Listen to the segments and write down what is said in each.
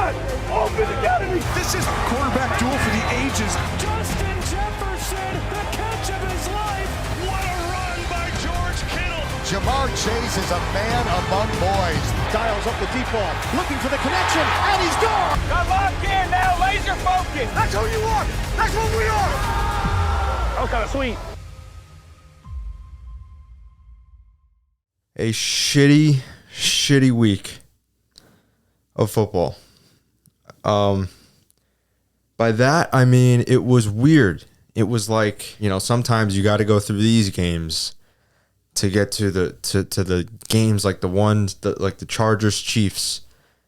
God! Open academy! This is a quarterback duel for the ages. Justin Jefferson, the catch of his life. What a run by George Kittle! Jamar Chase is a man among boys. Dials up the deep ball, looking for the connection, and he's gone! Got locked in now, laser focus! That's who you are! That's what we are! That was kind of sweet. A shitty week of football. By that, I mean, it was weird. It was like, sometimes you got to go through these games to get to the games like the ones that like the Chargers Chiefs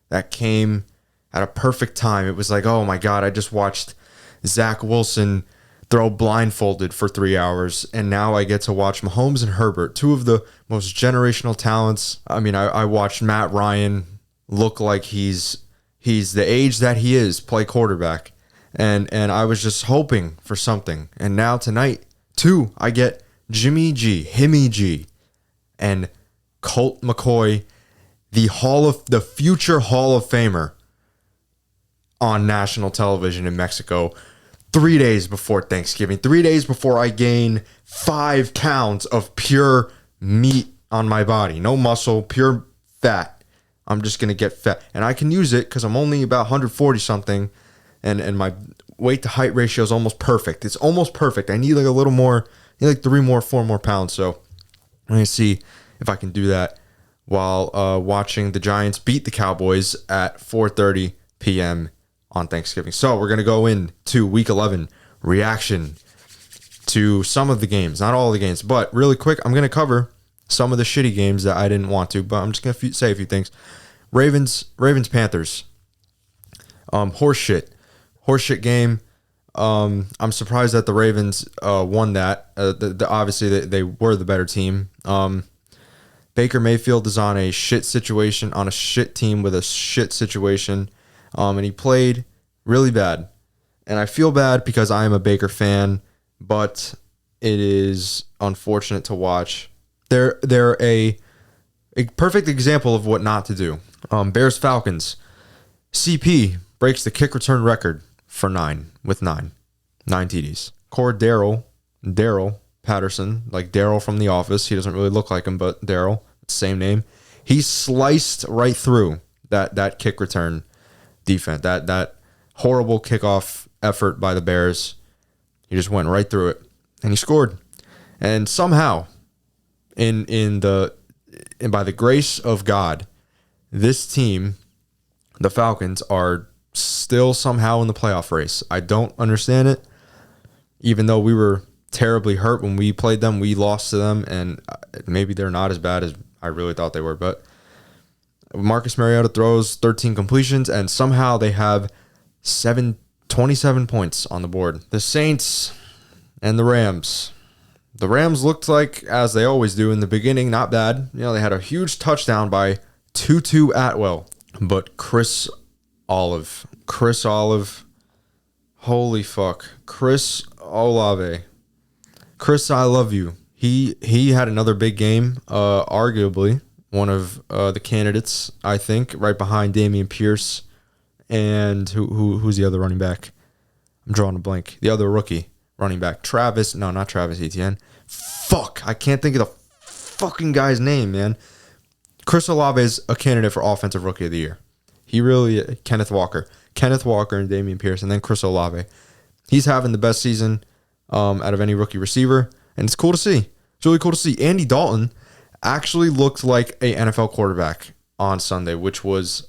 that came at a perfect time. It was like, oh my God, I just watched Zach Wilson throw blindfolded for 3 hours, and now I get to watch Mahomes and Herbert, two of the most generational talents. I mean, I watched Matt Ryan look like he's the age that he is, play quarterback, and I was just hoping for something. And now tonight, too, I get Jimmy G, and Colt McCoy, the future Hall of Famer, on national television in Mexico 3 days before Thanksgiving, 3 days before I gain 5 pounds of pure meat on my body. No muscle, pure fat. I'm just going to get fat. And I can use it because I'm only about 140 something, and my weight to height ratio is almost perfect. It's almost perfect. I need like a little more, I need like 4 more pounds. So I'm going to see if I can do that while watching the Giants beat the Cowboys at 4:30 p.m. on Thanksgiving. So we're going to go into Week 11 reaction to some of the games, not all the games, but really quick, I'm going to cover some of the shitty games that I didn't want to, but I'm just going to say a few things. Ravens Panthers. Horseshit game. I'm surprised that the Ravens won that. Obviously, they were the better team. Baker Mayfield is on a shit situation, on a shit team with a shit situation. And he played really bad. And I feel bad because I am a Baker fan, but it is unfortunate to watch. They're a perfect example of what not to do. Bears Falcons. CP breaks the kick return record for 9 TDs. Daryl Patterson, like Daryl from The Office. He doesn't really look like him, but Daryl, same name. He sliced right through that kick return defense, that horrible kickoff effort by the Bears. He just went right through it, and he scored. And somehow, by the grace of God, this team, the Falcons, are still somehow in the playoff race. I don't understand it. Even though we were terribly hurt when we played them, we lost to them, and maybe they're not as bad as I really thought they were, but Marcus Mariota throws 13 completions, and somehow they have 27 points on the board. The Saints and the Rams. The Rams looked like, as they always do in the beginning, not bad. They had a huge touchdown by Tutu Atwell. But Chris Olive. Holy fuck. Chris Olave. Chris, I love you. He had another big game, arguably one of the candidates, I think, right behind Dameon Pierce and who's the other running back? I'm drawing a blank. The other rookie running back, not Travis Etienne. Fuck, I can't think of the fucking guy's name, man. Chris Olave is a candidate for Offensive Rookie of the Year. He really, Kenneth Walker and Dameon Pierce, and then Chris Olave. He's having the best season out of any rookie receiver, and it's cool to see. It's really cool to see. Andy Dalton actually looked like a NFL quarterback on Sunday, which was,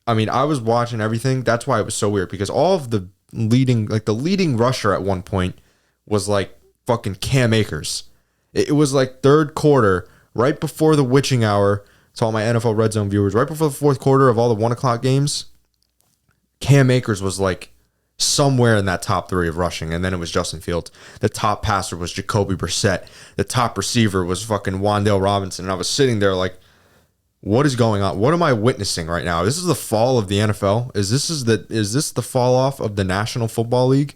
I was watching everything. That's why it was so weird, because all of the leading rusher at one point was like fucking Cam Akers. It was like third quarter, right before the witching hour. To all my NFL Red Zone viewers, right before the fourth quarter of all the 1 o'clock games, Cam Akers was like somewhere in that top 3 of rushing, and then it was Justin Fields. The top passer was Jacoby Brissett. The top receiver was fucking Wan'Dale Robinson. And I was sitting there like, what is going on? What am I witnessing right now? This is the fall of the NFL. Is this the fall off of the National Football League?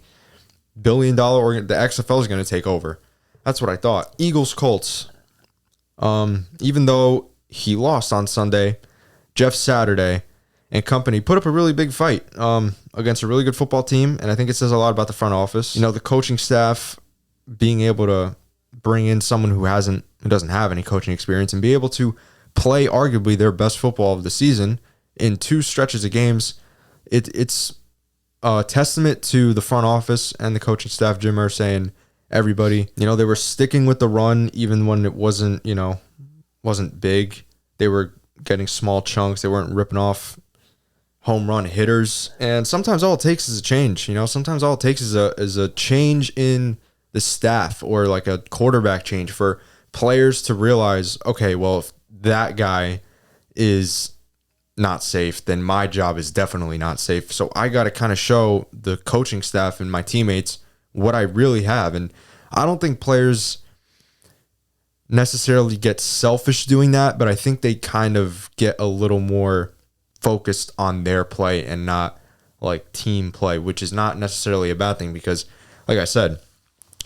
$1 billion the XFL is going to take over. That's what I thought. Eagles Colts. Even though he lost on Sunday, Jeff Saturday and company put up a really big fight against a really good football team, and I think it says a lot about the front office. You know, the coaching staff being able to bring in someone who doesn't have any coaching experience and be able to play arguably their best football of the season in 2 stretches of games. It's a testament to the front office and the coaching staff. Jim Irsay and everybody, you know, they were sticking with the run even when it wasn't big. They were getting small chunks. They weren't ripping off home run hitters. And sometimes all it takes is a change. You know, sometimes all it takes is a change in the staff, or like a quarterback change, for players to realize, okay, well, if that guy is not safe, then my job is definitely not safe. So I got to kind of show the coaching staff and my teammates what I really have. And I don't think players necessarily get selfish doing that, but I think they kind of get a little more focused on their play and not like team play, which is not necessarily a bad thing, because like I said,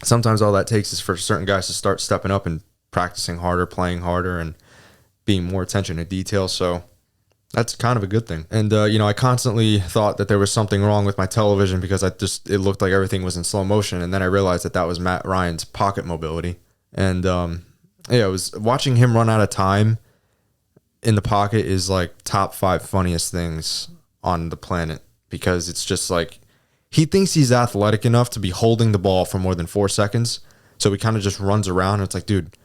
sometimes all that takes is for certain guys to start stepping up and practicing harder, playing harder, and being more attention to detail. So that's kind of a good thing. And, you know, I constantly thought that there was something wrong with my television because it looked like everything was in slow motion. And then I realized that was Matt Ryan's pocket mobility. And, it was watching him run out of time in the pocket is like top 5 funniest things on the planet, because it's just like, he thinks he's athletic enough to be holding the ball for more than 4 seconds. So he kind of just runs around. And it's like, dude,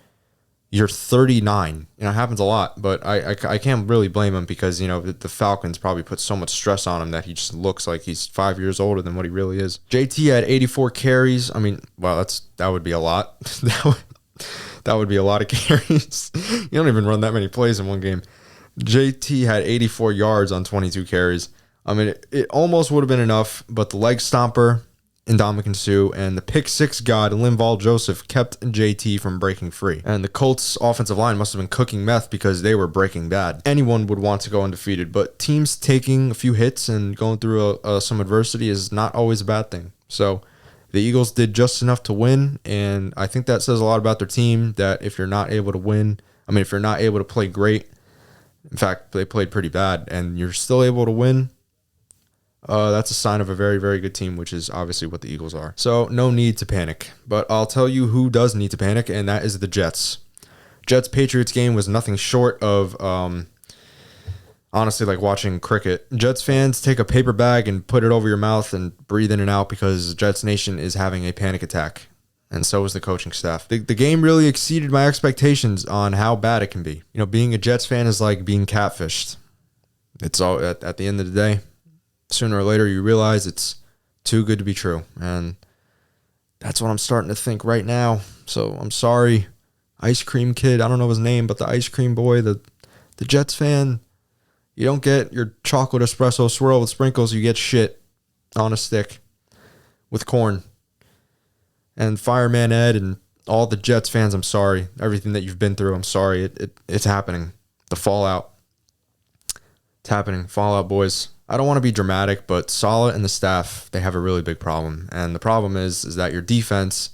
you're 39. You know, it happens a lot, but I can't really blame him, because, you know, the Falcons probably put so much stress on him that he just looks like he's 5 years older than what he really is. JT had 84 carries. I mean, wow, that would be a lot. That would be a lot of carries. You don't even run that many plays in one game. JT had 84 yards on 22 carries. I mean, it almost would have been enough, but the leg stomper, Ndamukong Suh, and the pick 6 god, Linval Joseph, kept JT from breaking free. And the Colts offensive line must have been cooking meth, because they were breaking bad. Anyone would want to go undefeated, but teams taking a few hits and going through some adversity is not always a bad thing. So the Eagles did just enough to win, and I think that says a lot about their team, that if you're not able to win, if you're not able to play great, in fact, they played pretty bad, and you're still able to win, that's a sign of a very, very good team, which is obviously what the Eagles are. So no need to panic. But I'll tell you who does need to panic, and that is the Jets. Jets-Patriots game was nothing short of, honestly, like watching cricket. Jets fans, take a paper bag and put it over your mouth and breathe in and out, because Jets Nation is having a panic attack. And so is the coaching staff. The game really exceeded my expectations on how bad it can be. You know, being a Jets fan is like being catfished. It's all at the end of the day. Sooner or later, you realize it's too good to be true. And that's what I'm starting to think right now. So I'm sorry, Ice Cream Kid. I don't know his name, but the Ice Cream Boy, the Jets fan. You don't get your chocolate espresso swirl with sprinkles. You get shit on a stick with corn. And Fireman Ed and all the Jets fans, I'm sorry. Everything that you've been through, I'm sorry. It's happening. The fallout. It's happening. Fallout, boys. I don't want to be dramatic, but Saleh and the staff, they have a really big problem. And the problem is that your defense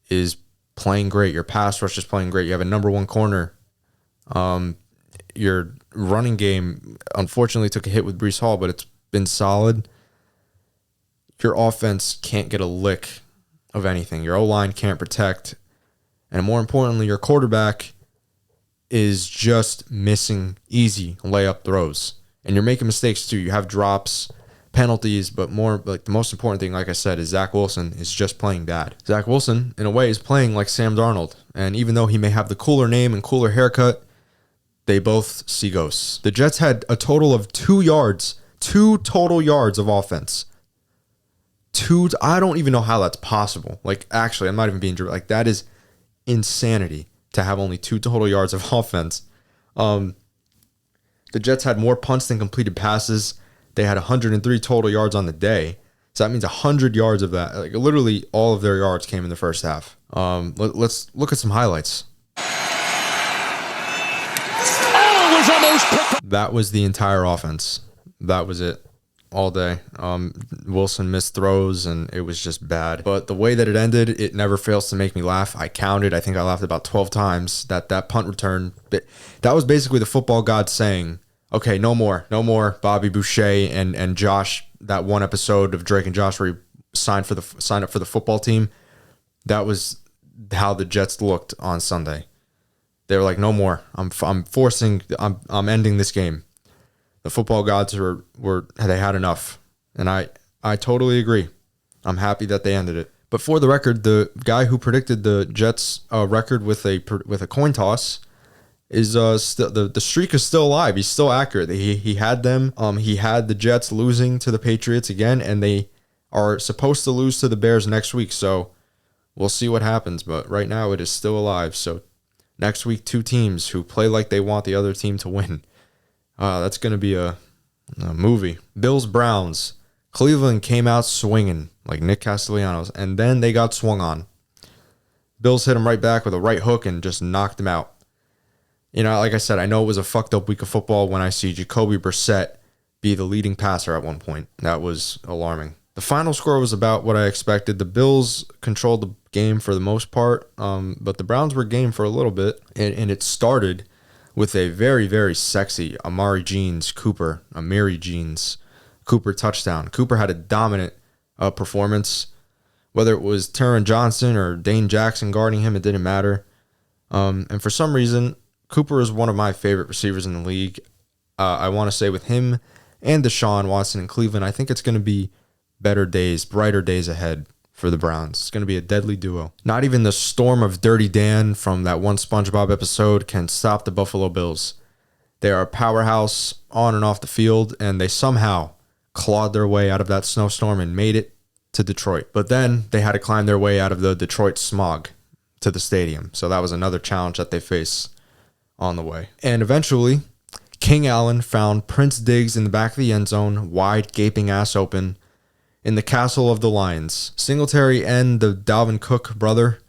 is playing great. Your pass rush is playing great. You have a number 1 corner. Your running game, unfortunately, took a hit with Breece Hall, but it's been solid. Your offense can't get a lick of anything. Your O-line can't protect. And more importantly, your quarterback is just missing easy layup throws. And you're making mistakes too. You have drops, penalties, but more like the most important thing, like I said, is Zach Wilson is just playing bad. Zach Wilson, in a way, is playing like Sam Darnold. And even though he may have the cooler name and cooler haircut, they both see ghosts. The Jets had a total of 2 total yards of offense. I don't even know how that's possible. Like, actually, I'm not even being like, that is insanity to have only 2 total yards of offense. The Jets had more punts than completed passes. They had 103 total yards on the day. So that means 100 yards of that. Like, literally all of their yards came in the first half. Let's look at some highlights. That was the entire offense. That was it all day. Wilson missed throws, and it was just bad. But the way that it ended, it never fails to make me laugh. I counted. I think I laughed about 12 times. That punt return, that was basically the football god saying, okay, no more Bobby Boucher and Josh. That one episode of Drake and Josh where he signed up for the football team. That was how the Jets looked on Sunday. They were like, no more. I'm ending this game. The football gods they had enough, and I totally agree. I'm happy that they ended it. But for the record, the guy who predicted the Jets' record with a coin toss is still the streak is still alive. He's still accurate. He had them. He had the Jets losing to the Patriots again, and they are supposed to lose to the Bears next week. So we'll see what happens. But right now, it is still alive. So next week, 2 teams who play like they want the other team to win. That's going to be a movie. Bills Browns. Cleveland came out swinging like Nick Castellanos, and then they got swung on. Bills hit him right back with a right hook and just knocked him out. You know, like I said, I know it was a fucked up week of football when I see Jacoby Brissett be the leading passer at one point. That was alarming. The final score was about what I expected. The Bills controlled the game for the most part, but the Browns were game for a little bit, and it started with a very, very sexy Amiri Jeans Cooper touchdown. Cooper had a dominant performance. Whether it was Taron Johnson or Dane Jackson guarding him, it didn't matter. And for some reason, Cooper is one of my favorite receivers in the league. I want to say with him and Deshaun Watson in Cleveland, I think it's going to be better days, brighter days ahead for the Browns. It's going to be a deadly duo. Not even the storm of Dirty Dan from that one SpongeBob episode can stop the Buffalo Bills. They are a powerhouse on and off the field, and they somehow clawed their way out of that snowstorm and made it to Detroit. But then they had to climb their way out of the Detroit smog to the stadium. So that was another challenge that they face on the way. And eventually, King Allen found Prince Diggs in the back of the end zone, wide, gaping ass open, in the castle of the Lions. Singletary and the Dalvin Cook brother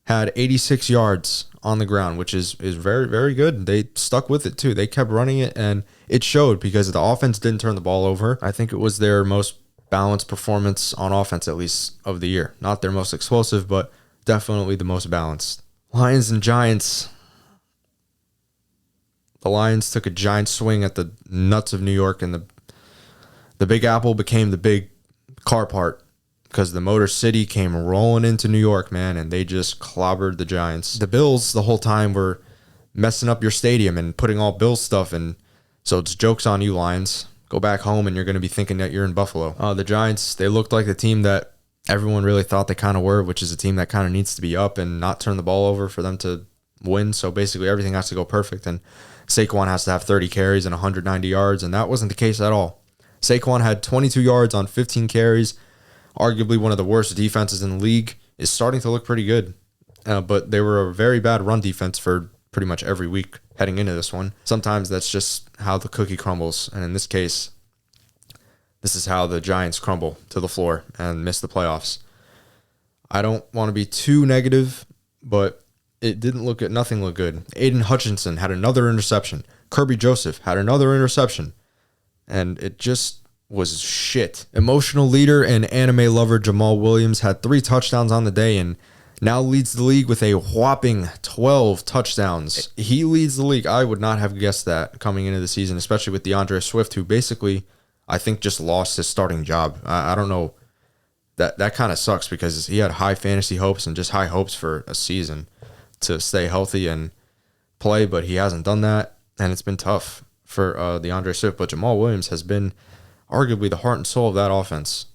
had 86 yards on the ground, which is very, very good. They stuck with it too. They kept running it, and it showed because the offense didn't turn the ball over. I think it was their most balanced performance on offense, at least, of the year. Not their most explosive, but definitely the most balanced. Lions and Giants. The Lions took a giant swing at the nuts of New York, and the Big Apple became the big car part because the Motor City came rolling into New York, man, and they just clobbered the Giants. The Bills the whole time were messing up your stadium and putting all Bills stuff in. So it's jokes on you, Lions. Go back home and you're going to be thinking that you're in Buffalo. The Giants, they looked like the team that everyone really thought they kind of were, which is a team that kind of needs to be up and not turn the ball over for them to win. So basically everything has to go perfect, and Saquon has to have 30 carries and 190 yards, and that wasn't the case at all. Saquon had 22 yards on 15 carries. Arguably one of the worst defenses in the league. Is starting to look pretty good. But they were a very bad run defense for pretty much every week heading into this one. Sometimes that's just how the cookie crumbles. And in this case, this is how the Giants crumble to the floor and miss the playoffs. I don't want to be too negative, but it didn't look good. Nothing looked good. Aiden Hutchinson had another interception. Kirby Joseph had another interception. And it just was shit. Emotional leader and anime lover Jamal Williams had 3 touchdowns on the day and now leads the league with a whopping 12 touchdowns. He leads the league. I would not have guessed that coming into the season, especially with DeAndre Swift, who basically, I think, just lost his starting job. I don't know. That kind of sucks because he had high fantasy hopes and just high hopes for a season to stay healthy and play, but he hasn't done that, and it's been tough for DeAndre Swift. But Jamal Williams has been arguably the heart and soul of that offense.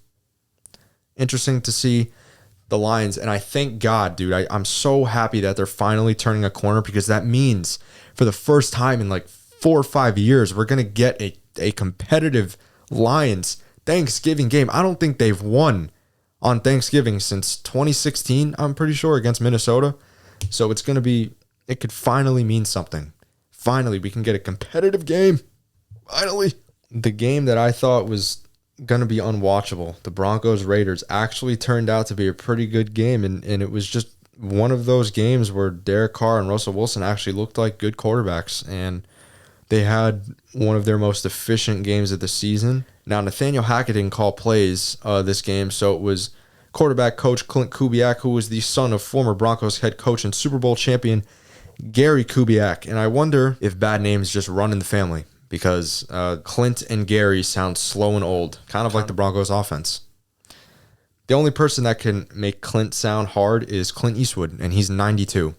Interesting to see the Lions, and I thank God, dude. I'm so happy that they're finally turning a corner, because that means for the first time in like 4 or 5 years, we're going to get a competitive Lions Thanksgiving game. I don't think they've won on Thanksgiving since 2016, I'm pretty sure, against Minnesota. So it's going to be, it could finally mean something. Finally, we can get a competitive game. Finally. The game that I thought was going to be unwatchable, the Broncos-Raiders, actually turned out to be a pretty good game. And it was just one of those games where Derek Carr and Russell Wilson actually looked like good quarterbacks. And they had one of their most efficient games of the season. Now, Nathaniel Hackett didn't call plays this game, so it was quarterback coach Clint Kubiak, who was the son of former Broncos head coach and Super Bowl champion Gary Kubiak. And I wonder if bad names just run in the family. because Clint and Gary sound slow and old, kind of like the Broncos offense. The only person that can make Clint sound hard is Clint Eastwood, and he's 92.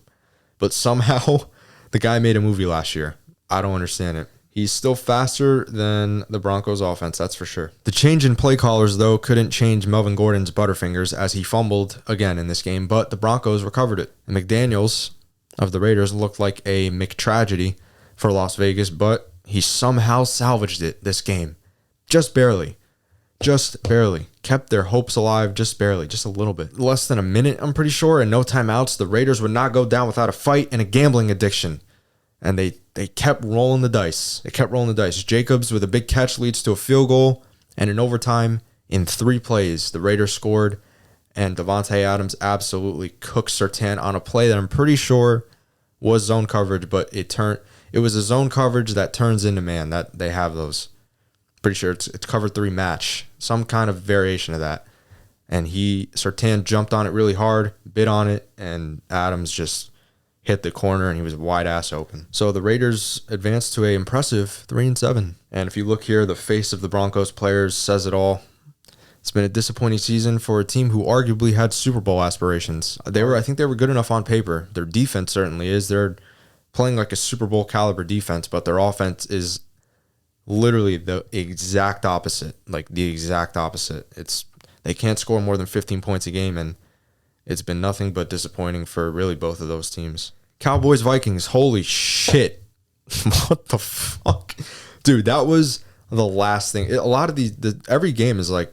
But somehow the guy made a movie last year. I don't understand it. He's still faster than the Broncos offense, that's for sure. The change in play callers, though, couldn't change Melvin Gordon's Butterfingers as he fumbled again in this game, but the Broncos recovered it. And McDaniels of the Raiders looked like a McTragedy for Las Vegas, but he somehow salvaged it this game. Just barely. Just barely. Kept their hopes alive just barely, just a little bit. Less than a minute, I'm pretty sure, and no timeouts. The Raiders would not go down without a fight and a gambling addiction. And they kept rolling the dice. They kept rolling the dice. Jacobs with a big catch leads to a field goal, and in overtime, in 3 plays, the Raiders scored, and Devontae Adams absolutely cooked Surtain on a play that I'm pretty sure was zone coverage, but it was a zone coverage that turns into man. That they have those. Pretty sure it's cover 3 match, some kind of variation of that. And Surtain jumped on it really hard, bit on it, and Adams just hit the corner, and he was wide ass open. So the Raiders advanced to an impressive 3-7. And if you look here, the face of the Broncos players says it all. It's been a disappointing season for a team who arguably had Super Bowl aspirations. I think they were good enough on paper. Their defense certainly is. They're playing like a Super Bowl caliber defense, but their offense is literally the exact opposite. Like the exact opposite. They can't score more than 15 points a game, and it's been nothing but disappointing for really both of those teams. Cowboys, Vikings, holy shit. What the fuck? Dude, that was the last thing. A lot of every game is like,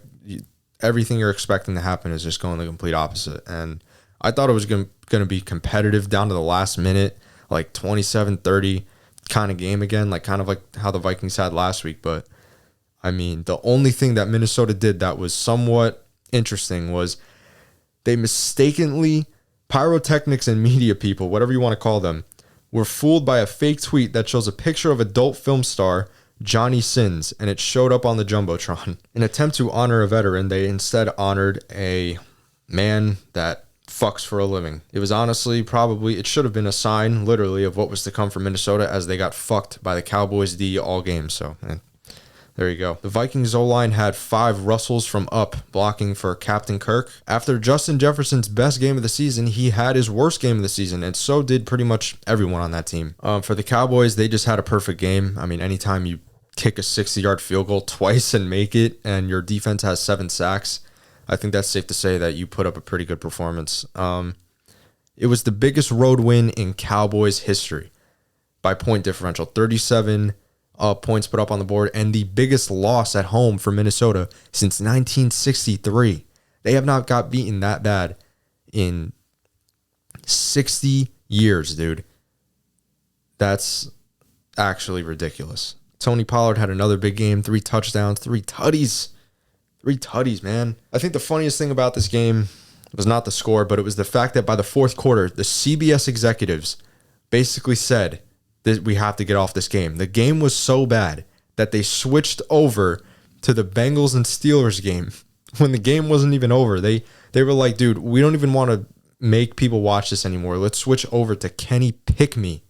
everything you're expecting to happen is just going the complete opposite. And I thought it was going to be competitive down to the last minute, like 27-30 kind of game again, like kind of like how the Vikings had last week. But, I mean, the only thing that Minnesota did that was somewhat interesting was they mistakenly, pyrotechnics and media people, whatever you want to call them, were fooled by a fake tweet that shows a picture of adult film star Johnny Sins, and it showed up on the Jumbotron. In an attempt to honor a veteran, they instead honored a man that fucks for a living. It was honestly it should have been a sign, literally, of what was to come for Minnesota as they got fucked by the Cowboys D all game. So, there you go. The Vikings O-line had 5 Russells from up blocking for Captain Kirk. After Justin Jefferson's best game of the season, he had his worst game of the season, and so did pretty much everyone on that team. For the Cowboys, they just had a perfect game. I mean, anytime you kick a 60-yard field goal twice and make it, and your defense has 7 sacks, I think that's safe to say that you put up a pretty good performance. It was the biggest road win in Cowboys history by point differential, 37 points put up on the board, and the biggest loss at home for Minnesota since 1963. They have not got beaten that bad in 60 years, dude. That's actually ridiculous. Tony Pollard had another big game, 3 touchdowns, 3 tutties. 3 tutties, man. I think the funniest thing about this game was not the score, but it was the fact that by the 4th quarter, the CBS executives basically said that we have to get off this game. The game was so bad that they switched over to the Bengals and Steelers game when the game wasn't even over. They were like, dude, we don't even want to make people watch this anymore. Let's switch over to Kenny Pickme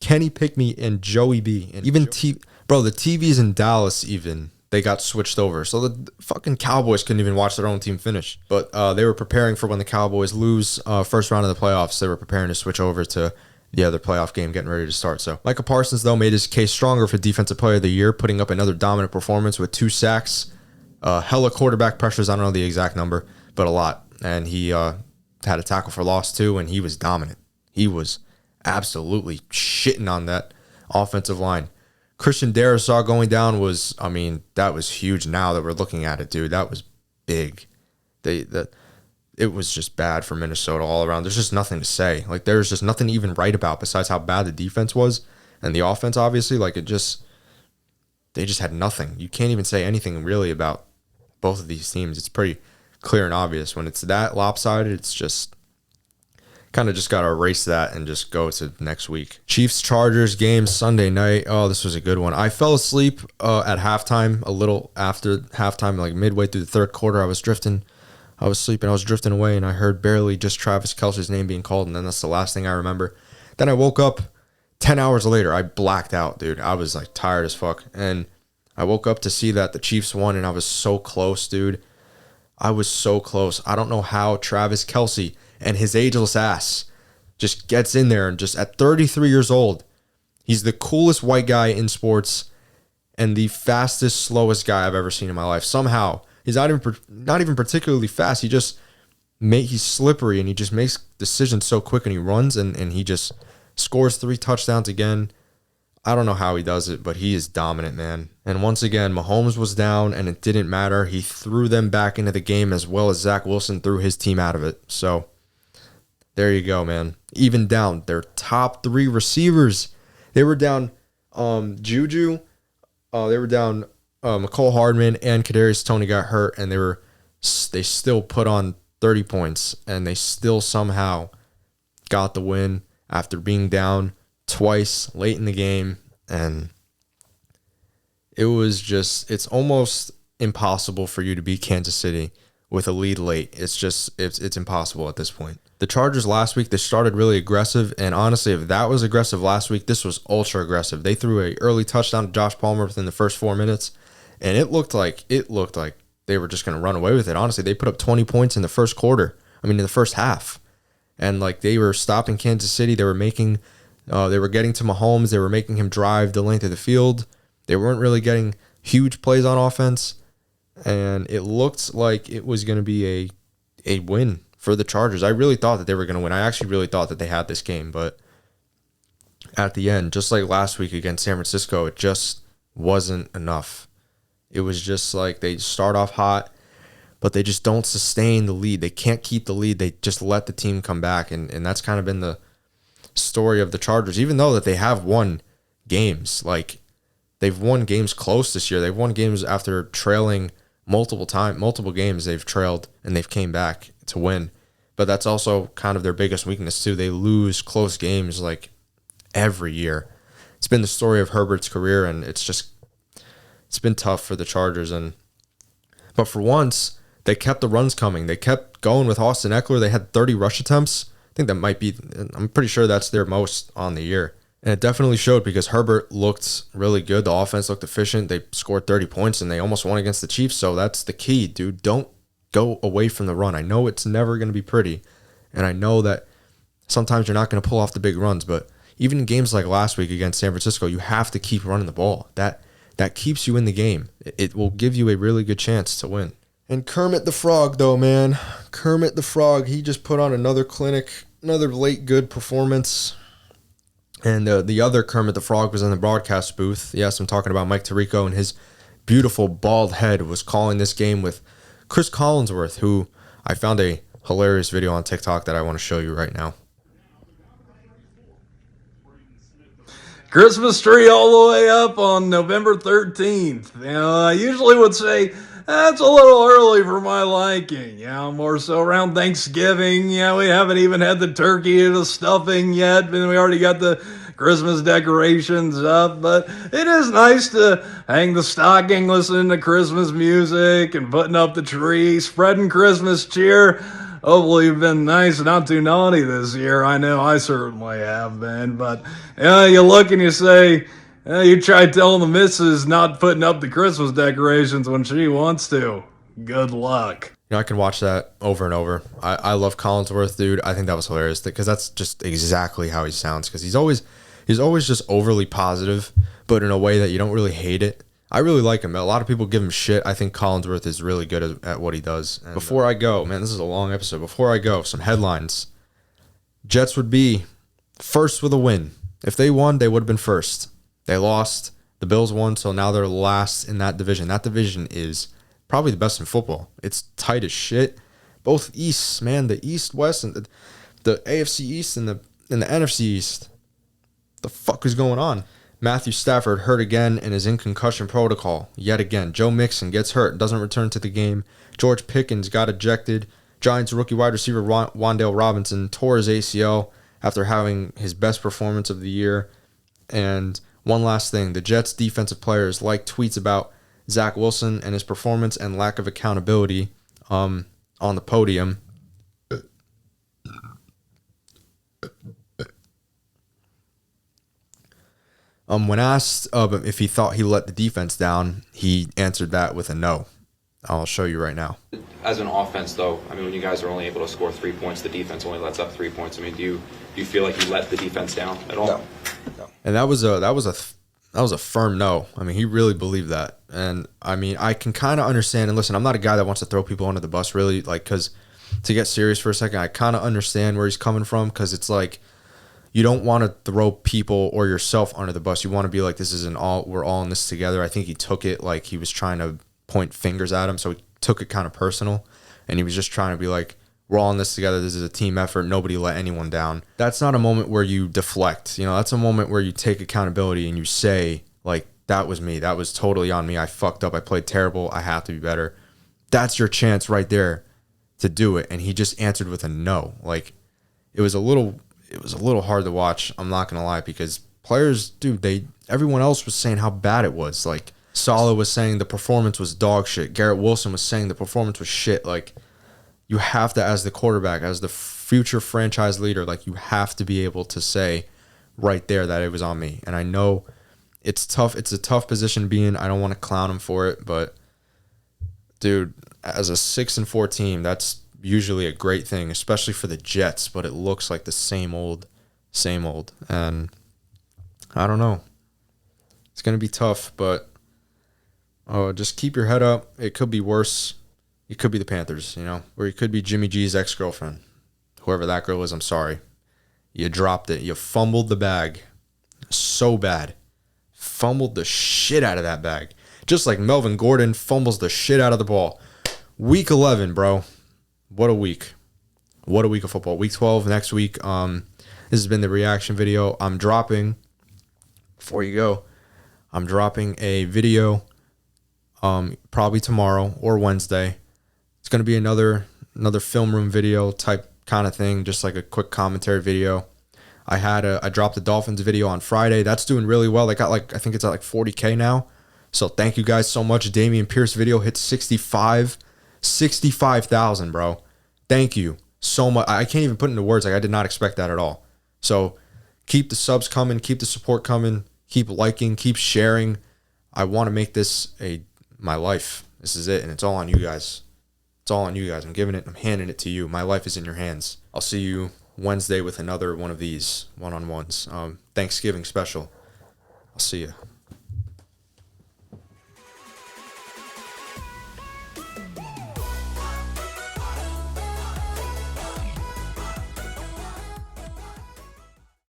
and Joey B. And even the TVs in Dallas even, they got switched over. So the fucking Cowboys couldn't even watch their own team finish. But they were preparing for when the Cowboys lose first round of the playoffs. They were preparing to switch over to the other playoff game getting ready to start. So Micah Parsons, though, made his case stronger for Defensive Player of the Year, putting up another dominant performance with 2 sacks, hella quarterback pressures. I don't know the exact number, but a lot. And he had a tackle for loss, too, and he was dominant. He was absolutely shitting on that offensive line. Christian Darrisaw going down was, I mean, that was huge now that we're looking at it, dude. That was big. It was just bad for Minnesota all around. There's just nothing to say. Like, there's just nothing to even write about besides how bad the defense was. And the offense, obviously, like, they just had nothing. You can't even say anything really about both of these teams. It's pretty clear and obvious. When it's that lopsided, it's just kind of just got to erase that and just go to next week. Chiefs-Chargers game Sunday night. Oh, this was a good one. I fell asleep at halftime, a little after halftime, like midway through the 3rd quarter. I was sleeping, I was drifting away, and I heard barely just Travis Kelce's name being called, and then that's the last thing I remember. Then I woke up 10 hours later, I blacked out, dude. I was like tired as fuck. And I woke up to see that the Chiefs won, and I was so close, dude. I was so close. I don't know how Travis Kelce and his ageless ass just gets in there and just at 33 years old, he's the coolest white guy in sports and the fastest, slowest guy I've ever seen in my life. Somehow, he's not even particularly fast. He's slippery and he just makes decisions so quick, and he runs and he just scores 3 touchdowns again. I don't know how he does it, but he is dominant, man. And once again, Mahomes was down, and it didn't matter. He threw them back into the game as well as Zach Wilson threw his team out of it. So there you go, man. Even down their top 3 receivers. They were down Juju. They were down McCole Hardman, and Kadarius Toney got hurt, and they still put on 30 points, and they still somehow got the win after being down twice late in the game. And it's almost impossible for you to beat Kansas City with a lead late. It's impossible at this point. The Chargers last week, they started really aggressive, and honestly, if that was aggressive last week, this was ultra aggressive. They threw an early touchdown to Josh Palmer within the first 4 minutes, and it looked like they were just going to run away with it. Honestly, they put up 20 points in the first half. And like, they were stopping Kansas City. They were getting to Mahomes. They were making him drive the length of the field. They weren't really getting huge plays on offense. And it looked like it was going to be a win for the Chargers. I really thought that they were going to win. I actually really thought that they had this game. But at the end, just like last week against San Francisco, it just wasn't enough. It was just like they start off hot, but they just don't sustain the lead. They can't keep the lead. They just let the team come back. And that's kind of been the story of the Chargers, even though that they have won games. Like, they've won games close this year. They've won games after trailing multiple games they've trailed, and they've came back to win. But that's also kind of their biggest weakness too. They lose close games like every year. It's been the story of Herbert's career, and it's been tough for the Chargers. But for once, they kept the runs coming. They kept going with Austin Eckler. They had 30 rush attempts. I think I'm pretty sure that's their most on the year. And it definitely showed because Herbert looked really good. The offense looked efficient. They scored 30 points, and they almost won against the Chiefs. So that's the key, dude. Don't go away from the run. I know it's never going to be pretty, and I know that sometimes you're not going to pull off the big runs, but even in games like last week against San Francisco, you have to keep running the ball. That keeps you in the game. It will give you a really good chance to win. And Kermit the Frog, though, man. Kermit the Frog, he just put on another clinic, another late good performance. And the other Kermit the Frog was in the broadcast booth. Yes, I'm talking about Mike Tirico, and his beautiful bald head was calling this game with Chris Collinsworth, who I found a hilarious video on TikTok that I want to show you right now. Christmas tree all the way up on November 13th. I usually would say that's a little early for my liking. More so around Thanksgiving. We haven't even had the turkey or the stuffing yet, and we already got the Christmas decorations up. But it is nice to hang the stocking, listening to Christmas music, and putting up the tree, spreading Christmas cheer. Hopefully you've been nice and not too naughty this year. I know I certainly have been. But you look and you say, you try telling the missus not putting up the Christmas decorations when she wants to. Good luck. I can watch that over and over. I love Collinsworth, dude. I think that was hilarious because that's just exactly how he sounds. Because he's always just overly positive, but in a way that you don't really hate it. I really like him. A lot of people give him shit. I think Collinsworth is really good at what he does. And before I go, man, this is a long episode. Before I go, some headlines. Jets would be first with a win. If they won, they would have been first. They lost. The Bills won, so now they're last in that division. That division is probably the best in football. It's tight as shit. Both Easts, man, the East, West, and the AFC East and the NFC East. The fuck is going on? Matthew Stafford hurt again and is in concussion protocol yet again. Joe Mixon gets hurt, doesn't return to the game. George Pickens got ejected. Giants rookie wide receiver Wan'Dale Robinson tore his ACL after having his best performance of the year. And one last thing, the Jets defensive players like tweets about Zach Wilson and his performance and lack of accountability on the podium. When asked if he thought he let the defense down, he answered that with a no. I'll show you right now. As an offense, though, I mean, when you guys are only able to score 3 points, the defense only lets up 3 points. I mean, do you feel like you let the defense down at all? No. And that was a firm no. I mean, he really believed that. And I mean, I can kind of understand. And listen, I'm not a guy that wants to throw people under the bus, really. Like, because to get serious for a second, I kind of understand where he's coming from, because it's like you don't want to throw people or yourself under the bus. You want to be like, we're all in this together. I think he took it like he was trying to point fingers at him, so he took it kind of personal, and he was just trying to be like, we're all in this together. This is a team effort. Nobody let anyone down. That's not a moment where you deflect. You know, that's a moment where you take accountability and you say, like, that was me. That was totally on me. I fucked up. I played terrible. I have to be better. That's your chance right there to do it. And he just answered with a no. Like, it was a little hard to watch. I'm not gonna lie, because players, dude, everyone else was saying how bad it was. Like, Saleh was saying the performance was dog shit. Garrett Wilson was saying the performance was shit. Like, you have to, as the quarterback, as the future franchise leader, like, you have to be able to say right there that it was on me. And I know it's tough. It's a tough position to be in. I don't want to clown him for it, but dude, as a 6-4 team, that's usually a great thing, especially for the Jets, but it looks like the same old. And I don't know. It's going to be tough, but just keep your head up. It could be worse. It could be the Panthers, you know, or it could be Jimmy G's ex-girlfriend. Whoever that girl is, I'm sorry. You dropped it. You fumbled the bag so bad. Fumbled the shit out of that bag. Just like Melvin Gordon fumbles the shit out of the ball. Week 11, bro. What a week. What a week of football. Week 12 next week. This has been the reaction video. I'm dropping, before you go, I'm dropping a video probably tomorrow or Wednesday. It's going to be another film room video type kind of thing, just like a quick commentary video. I dropped the Dolphins video on Friday. That's doing really well. They got I think it's at 40K now. So thank you guys so much. Damian Pierce video hit 65,000, bro. Thank you so much. I can't even put into words. Like, I did not expect that at all. So keep the subs coming, keep the support coming, keep liking, keep sharing. I want to make this my life. This is it, and it's all on you guys. It's all on you guys. I'm handing it to you. My life is in your hands. I'll see you Wednesday with another one of these one-on-ones. Thanksgiving special. I'll see you.